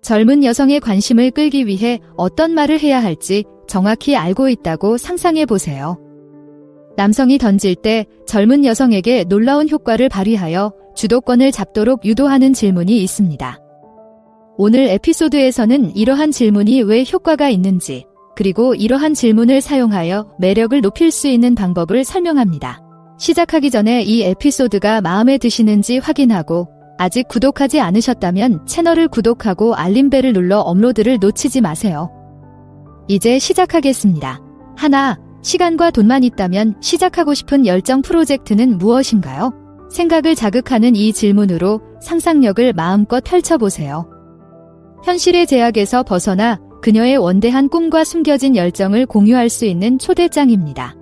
젊은 여성의 관심을 끌기 위해 어떤 말을 해야 할지 정확히 알고 있다고 상상해 보세요. 남성이 던질 때 젊은 여성에게 놀라운 효과를 발휘하여 주도권을 잡도록 유도하는 질문이 있습니다. 오늘 에피소드에서는 이러한 질문이 왜 효과가 있는지, 그리고 이러한 질문을 사용하여 매력을 높일 수 있는 방법을 설명합니다. 시작하기 전에 이 에피소드가 마음에 드시는지 확인하고 아직 구독하지 않으셨다면 채널을 구독하고 알림벨을 눌러 업로드를 놓치지 마세요. 이제 시작하겠습니다. 하나, 시간과 돈만 있다면 시작하고 싶은 열정 프로젝트는 무엇인가요? 생각을 자극하는 이 질문으로 상상력을 마음껏 펼쳐보세요. 현실의 제약에서 벗어나 그녀의 원대한 꿈과 숨겨진 열정을 공유할 수 있는 초대장입니다.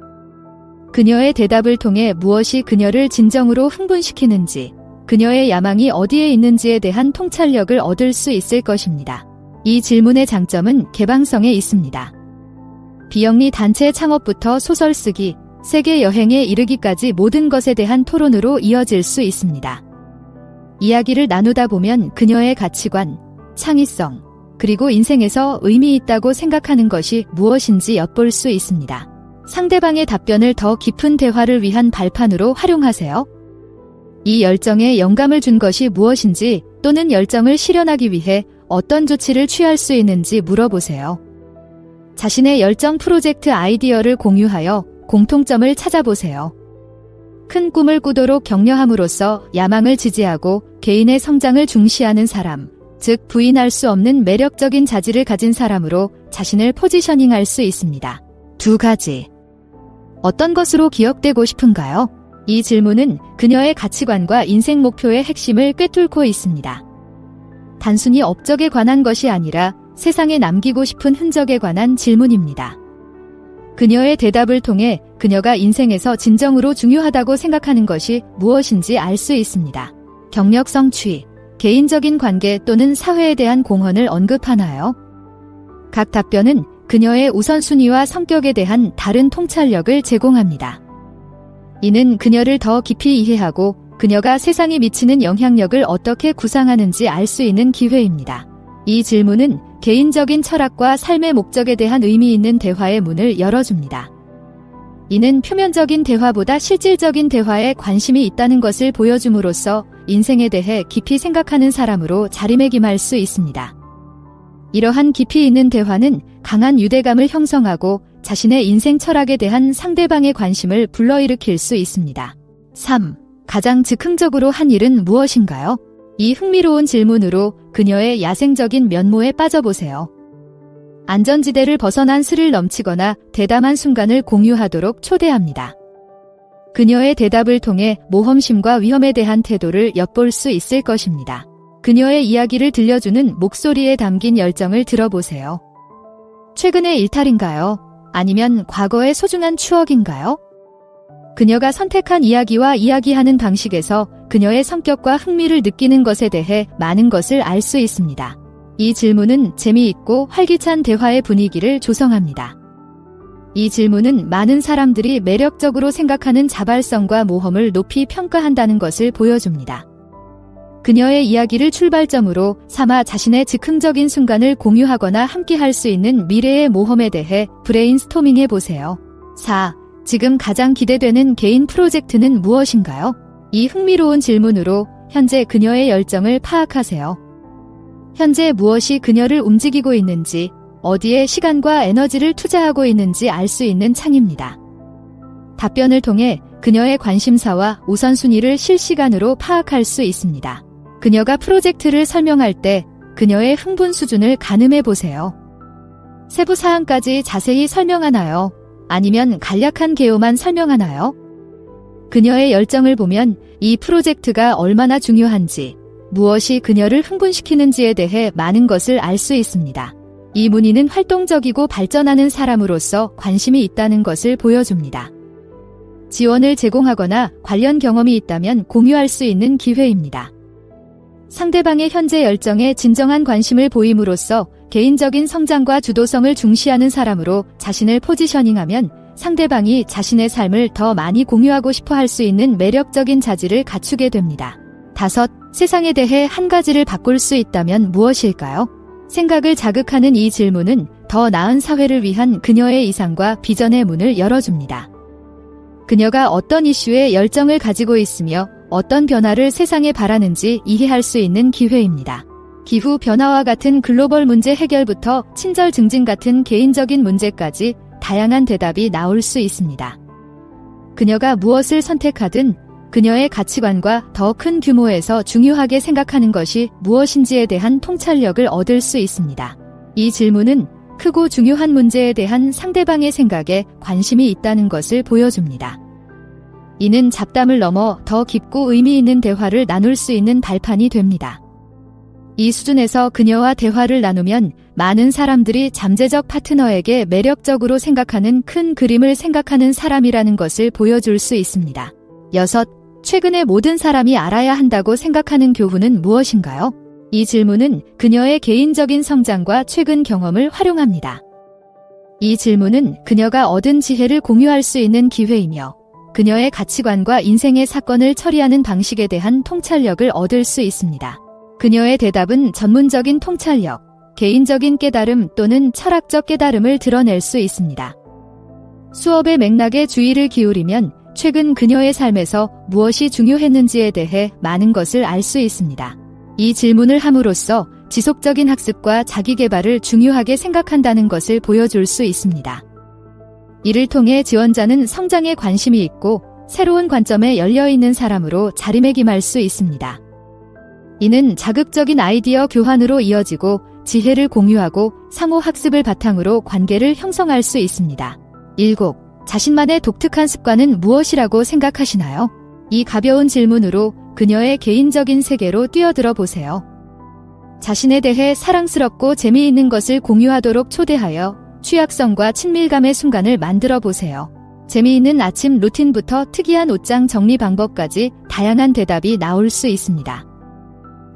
그녀의 대답을 통해 무엇이 그녀를 진정으로 흥분시키는지, 그녀의 야망이 어디에 있는지에 대한 통찰력을 얻을 수 있을 것입니다. 이 질문의 장점은 개방성에 있습니다. 비영리 단체 창업부터 소설 쓰기, 세계 여행에 이르기까지 모든 것에 대한 토론으로 이어질 수 있습니다. 이야기를 나누다 보면 그녀의 가치관, 창의성, 그리고 인생에서 의미 있다고 생각하는 것이 무엇인지 엿볼 수 있습니다. 상대방의 답변을 더 깊은 대화를 위한 발판으로 활용하세요. 이 열정에 영감을 준 것이 무엇인지 또는 열정을 실현하기 위해 어떤 조치를 취할 수 있는지 물어보세요. 자신의 열정 프로젝트 아이디어를 공유하여 공통점을 찾아보세요. 큰 꿈을 꾸도록 격려함으로써 야망을 지지하고 개인의 성장을 중시하는 사람, 즉 부인할 수 없는 매력적인 자질을 가진 사람으로 자신을 포지셔닝할 수 있습니다. 2가지. 어떤 것으로 기억되고 싶은가요? 이 질문은 그녀의 가치관과 인생 목표의 핵심을 꿰뚫고 있습니다. 단순히 업적에 관한 것이 아니라 세상에 남기고 싶은 흔적에 관한 질문입니다. 그녀의 대답을 통해 그녀가 인생에서 진정으로 중요하다고 생각하는 것이 무엇인지 알 수 있습니다. 경력 성취, 개인적인 관계 또는 사회에 대한 공헌을 언급하나요? 각 답변은 그녀의 우선순위와 성격에 대한 다른 통찰력을 제공합니다. 이는 그녀를 더 깊이 이해하고 그녀가 세상에 미치는 영향력을 어떻게 구상하는지 알 수 있는 기회입니다. 이 질문은 개인적인 철학과 삶의 목적에 대한 의미 있는 대화의 문을 열어줍니다. 이는 표면적인 대화보다 실질적인 대화에 관심이 있다는 것을 보여줌으로써 인생에 대해 깊이 생각하는 사람으로 자리매김할 수 있습니다. 이러한 깊이 있는 대화는 강한 유대감을 형성하고 자신의 인생 철학에 대한 상대방의 관심을 불러일으킬 수 있습니다. 3. 가장 즉흥적으로 한 일은 무엇인가요? 이 흥미로운 질문으로 그녀의 야생적인 면모에 빠져보세요. 안전지대를 벗어난 스릴 넘치거나 대담한 순간을 공유하도록 초대합니다. 그녀의 대답을 통해 모험심과 위험에 대한 태도를 엿볼 수 있을 것입니다. 그녀의 이야기를 들려주는 목소리에 담긴 열정을 들어보세요. 최근의 일탈인가요? 아니면 과거의 소중한 추억인가요? 그녀가 선택한 이야기와 이야기하는 방식에서 그녀의 성격과 흥미를 느끼는 것에 대해 많은 것을 알 수 있습니다. 이 질문은 재미있고 활기찬 대화의 분위기를 조성합니다. 이 질문은 많은 사람들이 매력적으로 생각하는 자발성과 모험을 높이 평가한다는 것을 보여줍니다. 그녀의 이야기를 출발점으로 삼아 자신의 즉흥적인 순간을 공유하거나 함께할 수 있는 미래의 모험에 대해 브레인스토밍해 보세요. 4. 지금 가장 기대되는 개인 프로젝트는 무엇인가요? 이 흥미로운 질문으로 현재 그녀의 열정을 파악하세요. 현재 무엇이 그녀를 움직이고 있는지, 어디에 시간과 에너지를 투자하고 있는지 알 수 있는 창입니다. 답변을 통해 그녀의 관심사와 우선순위를 실시간으로 파악할 수 있습니다. 그녀가 프로젝트를 설명할 때 그녀의 흥분 수준을 가늠해 보세요. 세부 사항까지 자세히 설명하나요? 아니면 간략한 개요만 설명하나요? 그녀의 열정을 보면 이 프로젝트가 얼마나 중요한지, 무엇이 그녀를 흥분시키는지에 대해 많은 것을 알 수 있습니다. 이 문의는 활동적이고 발전하는 사람으로서 관심이 있다는 것을 보여줍니다. 지원을 제공하거나 관련 경험이 있다면 공유할 수 있는 기회입니다. 상대방의 현재 열정에 진정한 관심을 보임으로써 개인적인 성장과 주도성을 중시하는 사람으로 자신을 포지셔닝하면 상대방이 자신의 삶을 더 많이 공유하고 싶어 할 수 있는 매력적인 자질을 갖추게 됩니다. 5. 세상에 대해 한 가지를 바꿀 수 있다면 무엇일까요? 생각을 자극하는 이 질문은 더 나은 사회를 위한 그녀의 이상과 비전의 문을 열어줍니다. 그녀가 어떤 이슈에 열정을 가지고 있으며 어떤 변화를 세상에 바라는지 이해할 수 있는 기회입니다. 기후 변화와 같은 글로벌 문제 해결부터 친절 증진 같은 개인적인 문제까지 다양한 대답이 나올 수 있습니다. 그녀가 무엇을 선택하든 그녀의 가치관과 더 큰 규모에서 중요하게 생각하는 것이 무엇인지에 대한 통찰력을 얻을 수 있습니다. 이 질문은 크고 중요한 문제에 대한 상대방의 생각에 관심이 있다는 것을 보여줍니다. 이는 잡담을 넘어 더 깊고 의미 있는 대화를 나눌 수 있는 발판이 됩니다. 이 수준에서 그녀와 대화를 나누면 많은 사람들이 잠재적 파트너에게 매력적으로 생각하는 큰 그림을 생각하는 사람이라는 것을 보여줄 수 있습니다. 6. 최근에 모든 사람이 알아야 한다고 생각하는 교훈은 무엇인가요? 이 질문은 그녀의 개인적인 성장과 최근 경험을 활용합니다. 이 질문은 그녀가 얻은 지혜를 공유할 수 있는 기회이며 그녀의 가치관과 인생의 사건을 처리하는 방식에 대한 통찰력을 얻을 수 있습니다. 그녀의 대답은 전문적인 통찰력, 개인적인 깨달음 또는 철학적 깨달음을 드러낼 수 있습니다. 수업의 맥락에 주의를 기울이면 최근 그녀의 삶에서 무엇이 중요했는지에 대해 많은 것을 알 수 있습니다. 이 질문을 함으로써 지속적인 학습과 자기개발을 중요하게 생각한다는 것을 보여줄 수 있습니다. 이를 통해 지원자는 성장에 관심이 있고 새로운 관점에 열려있는 사람으로 자리매김할 수 있습니다. 이는 자극적인 아이디어 교환으로 이어지고 지혜를 공유하고 상호 학습을 바탕으로 관계를 형성할 수 있습니다. 7. 자신만의 독특한 습관은 무엇이라고 생각하시나요? 이 가벼운 질문으로 그녀의 개인적인 세계로 뛰어들어 보세요. 자신에 대해 사랑스럽고 재미있는 것을 공유하도록 초대하여 취약성과 친밀감의 순간을 만들어 보세요. 재미있는 아침 루틴부터 특이한 옷장 정리 방법까지 다양한 대답이 나올 수 있습니다.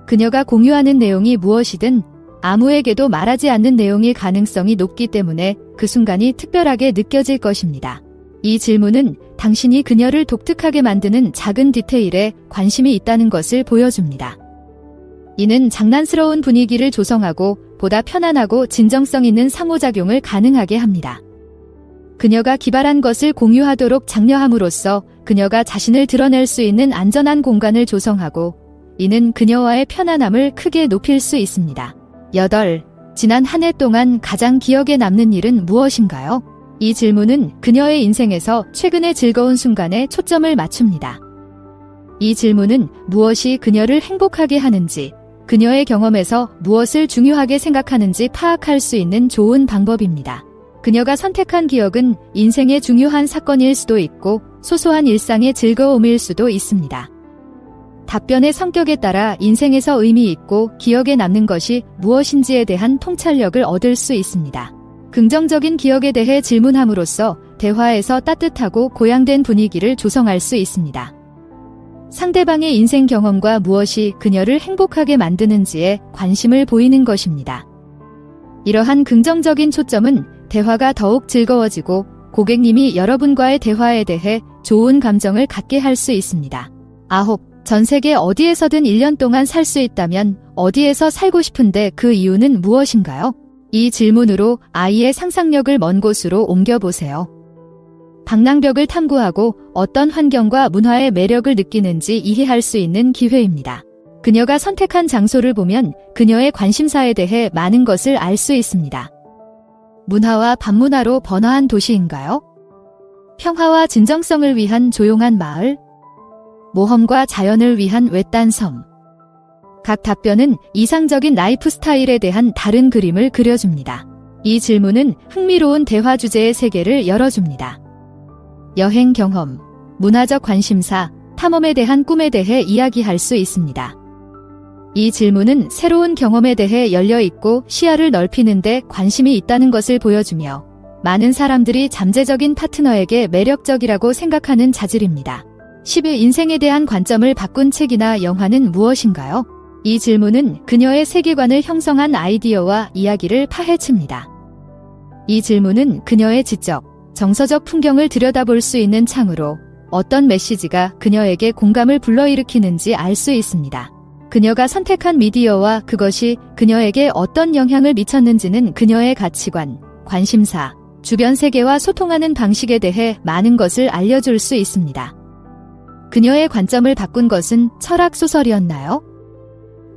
그녀가 공유하는 내용이 무엇이든 아무에게도 말하지 않는 내용일 가능성이 높기 때문에 그 순간이 특별하게 느껴질 것입니다. 이 질문은 당신이 그녀를 독특하게 만드는 작은 디테일에 관심이 있다는 것을 보여줍니다. 이는 장난스러운 분위기를 조성하고 보다 편안하고 진정성 있는 상호작용을 가능하게 합니다. 그녀가 기발한 것을 공유하도록 장려함으로써 그녀가 자신을 드러낼 수 있는 안전한 공간을 조성하고 이는 그녀와의 편안함을 크게 높일 수 있습니다. 8. 지난 한 해 동안 가장 기억에 남는 일은 무엇인가요? 이 질문은 그녀의 인생에서 최근의 즐거운 순간에 초점을 맞춥니다. 이 질문은 무엇이 그녀를 행복하게 하는지, 그녀의 경험에서 무엇을 중요하게 생각하는지 파악할 수 있는 좋은 방법입니다. 그녀가 선택한 기억은 인생의 중요한 사건일 수도 있고 소소한 일상의 즐거움일 수도 있습니다. 답변의 성격에 따라 인생에서 의미 있고 기억에 남는 것이 무엇인지에 대한 통찰력을 얻을 수 있습니다. 긍정적인 기억에 대해 질문함으로써 대화에서 따뜻하고 고양된 분위기를 조성할 수 있습니다. 상대방의 인생 경험과 무엇이 그녀를 행복하게 만드는지에 관심을 보이는 것입니다. 이러한 긍정적인 초점은 대화가 더욱 즐거워지고 고객님이 여러분과의 대화에 대해 좋은 감정을 갖게 할 수 있습니다. 9. 전 세계 어디에서든 1년 동안 살 수 있다면 어디에서 살고 싶은데 그 이유는 무엇인가요? 이 질문으로 아이의 상상력을 먼 곳으로 옮겨보세요. 방랑벽을 탐구하고 어떤 환경과 문화의 매력을 느끼는지 이해할 수 있는 기회입니다. 그녀가 선택한 장소를 보면 그녀의 관심사에 대해 많은 것을 알 수 있습니다. 문화와 반문화로 번화한 도시인가요? 평화와 진정성을 위한 조용한 마을? 모험과 자연을 위한 외딴 섬. 각 답변은 이상적인 라이프 스타일에 대한 다른 그림을 그려줍니다. 이 질문은 흥미로운 대화 주제의 세계를 열어줍니다. 여행 경험, 문화적 관심사, 탐험에 대한 꿈에 대해 이야기할 수 있습니다. 이 질문은 새로운 경험에 대해 열려있고 시야를 넓히는 데 관심이 있다는 것을 보여주며 많은 사람들이 잠재적인 파트너에게 매력적이라고 생각하는 자질입니다. 10일 인생에 대한 관점을 바꾼 책이나 영화는 무엇인가요? 이 질문은 그녀의 세계관을 형성한 아이디어와 이야기를 파헤칩니다. 이 질문은 그녀의 지적, 정서적 풍경을 들여다볼 수 있는 창으로 어떤 메시지가 그녀에게 공감을 불러일으키는지 알 수 있습니다. 그녀가 선택한 미디어와 그것이 그녀에게 어떤 영향을 미쳤는지는 그녀의 가치관, 관심사, 주변 세계와 소통하는 방식에 대해 많은 것을 알려줄 수 있습니다. 그녀의 관점을 바꾼 것은 철학 소설이었나요?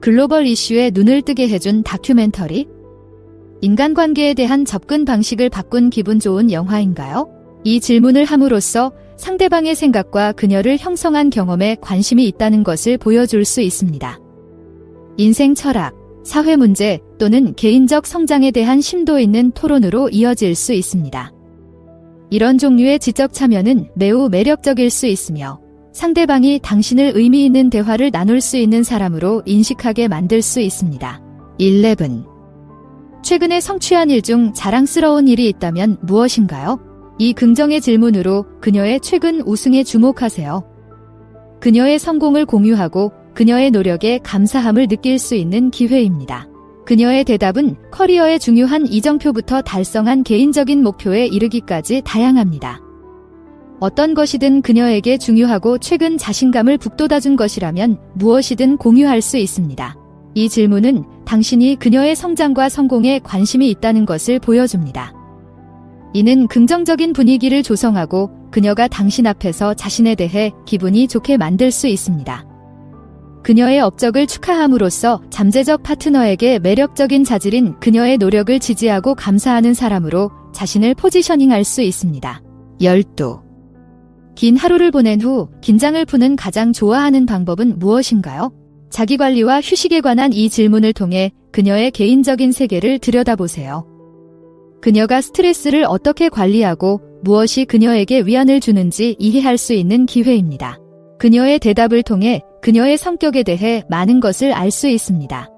글로벌 이슈에 눈을 뜨게 해준 다큐멘터리? 인간관계에 대한 접근 방식을 바꾼 기분 좋은 영화인가요? 이 질문을 함으로써 상대방의 생각과 그녀를 형성한 경험에 관심이 있다는 것을 보여줄 수 있습니다. 인생 철학, 사회 문제 또는 개인적 성장에 대한 심도 있는 토론으로 이어질 수 있습니다. 이런 종류의 지적 참여는 매우 매력적일 수 있으며 상대방이 당신을 의미 있는 대화를 나눌 수 있는 사람으로 인식하게 만들 수 있습니다. 11. 최근에 성취한 일 중 자랑스러운 일이 있다면 무엇인가요? 이 긍정의 질문으로 그녀의 최근 우승에 주목하세요. 그녀의 성공을 공유하고 그녀의 노력에 감사함을 느낄 수 있는 기회입니다. 그녀의 대답은 커리어의 중요한 이정표부터 달성한 개인적인 목표에 이르기까지 다양합니다. 어떤 것이든 그녀에게 중요하고 최근 자신감을 북돋아준 것이라면 무엇이든 공유할 수 있습니다. 이 질문은 당신이 그녀의 성장과 성공에 관심이 있다는 것을 보여줍니다. 이는 긍정적인 분위기를 조성하고 그녀가 당신 앞에서 자신에 대해 기분이 좋게 만들 수 있습니다. 그녀의 업적을 축하함으로써 잠재적 파트너에게 매력적인 자질인 그녀의 노력을 지지하고 감사하는 사람으로 자신을 포지셔닝할 수 있습니다. 12. 긴 하루를 보낸 후 긴장을 푸는 가장 좋아하는 방법은 무엇인가요? 자기관리와 휴식에 관한 이 질문을 통해 그녀의 개인적인 세계를 들여다보세요. 그녀가 스트레스를 어떻게 관리하고 무엇이 그녀에게 위안을 주는지 이해할 수 있는 기회입니다. 그녀의 대답을 통해 그녀의 성격에 대해 많은 것을 알 수 있습니다.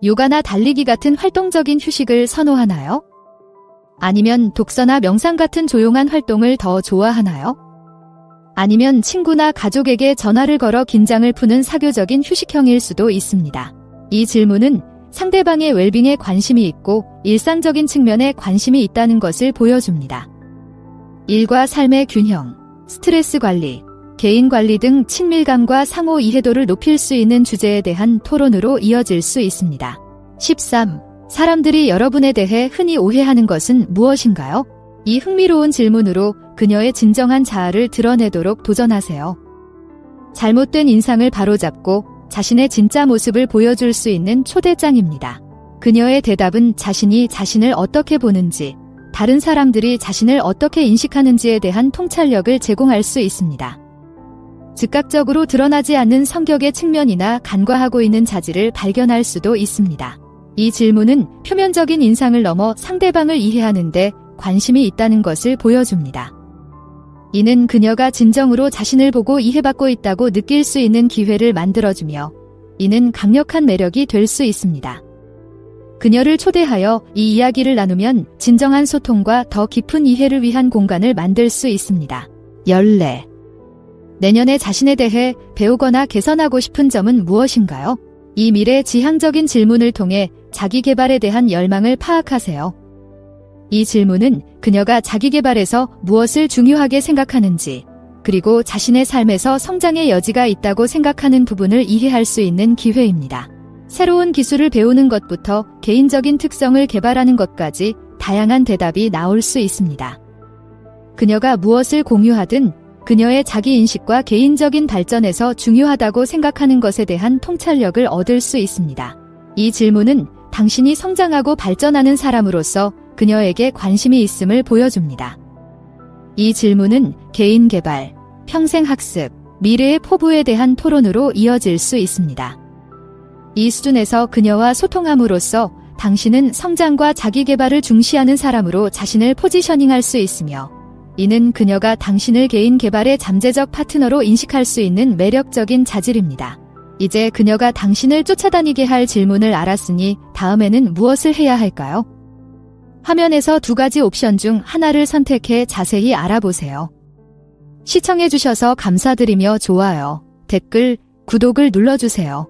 요가나 달리기 같은 활동적인 휴식을 선호하나요? 아니면 독서나 명상 같은 조용한 활동을 더 좋아하나요? 아니면 친구나 가족에게 전화를 걸어 긴장을 푸는 사교적인 휴식형일 수도 있습니다. 이 질문은 상대방의 웰빙에 관심이 있고 일상적인 측면에 관심이 있다는 것을 보여줍니다. 일과 삶의 균형, 스트레스 관리, 개인 관리 등 친밀감과 상호 이해도를 높일 수 있는 주제에 대한 토론으로 이어질 수 있습니다. 13. 사람들이 여러분에 대해 흔히 오해하는 것은 무엇인가요? 이 흥미로운 질문으로 그녀의 진정한 자아를 드러내도록 도전하세요. 잘못된 인상을 바로잡고 자신의 진짜 모습을 보여줄 수 있는 초대장입니다. 그녀의 대답은 자신이 자신을 어떻게 보는지, 다른 사람들이 자신을 어떻게 인식하는지에 대한 통찰력을 제공할 수 있습니다. 즉각적으로 드러나지 않는 성격의 측면이나 간과하고 있는 자질을 발견할 수도 있습니다. 이 질문은 표면적인 인상을 넘어 상대방을 이해하는 데 관심이 있다는 것을 보여줍니다. 이는 그녀가 진정으로 자신을 보고 이해받고 있다고 느낄 수 있는 기회를 만들어주며 이는 강력한 매력이 될 수 있습니다. 그녀를 초대하여 이 이야기를 나누면 진정한 소통과 더 깊은 이해를 위한 공간을 만들 수 있습니다. 14. 내년에 자신에 대해 배우거나 개선하고 싶은 점은 무엇인가요? 이 미래 지향적인 질문을 통해 자기 개발에 대한 열망을 파악하세요. 이 질문은 그녀가 자기 개발에서 무엇을 중요하게 생각하는지, 그리고 자신의 삶에서 성장의 여지가 있다고 생각하는 부분을 이해할 수 있는 기회입니다. 새로운 기술을 배우는 것부터 개인적인 특성을 개발하는 것까지 다양한 대답이 나올 수 있습니다. 그녀가 무엇을 공유하든 그녀의 자기인식과 개인적인 발전에서 중요하다고 생각하는 것에 대한 통찰력을 얻을 수 있습니다. 이 질문은 당신이 성장하고 발전하는 사람으로서 그녀에게 관심이 있음을 보여줍니다. 이 질문은 개인 개발, 평생 학습, 미래의 포부에 대한 토론으로 이어질 수 있습니다. 이 수준에서 그녀와 소통함으로써 당신은 성장과 자기 개발을 중시하는 사람으로 자신을 포지셔닝할 수 있으며 이는 그녀가 당신을 개인 개발의 잠재적 파트너로 인식할 수 있는 매력적인 자질입니다. 이제 그녀가 당신을 쫓아다니게 할 질문을 알았으니 다음에는 무엇을 해야 할까요? 화면에서 두 가지 옵션 중 하나를 선택해 자세히 알아보세요. 시청해주셔서 감사드리며 좋아요, 댓글, 구독을 눌러주세요.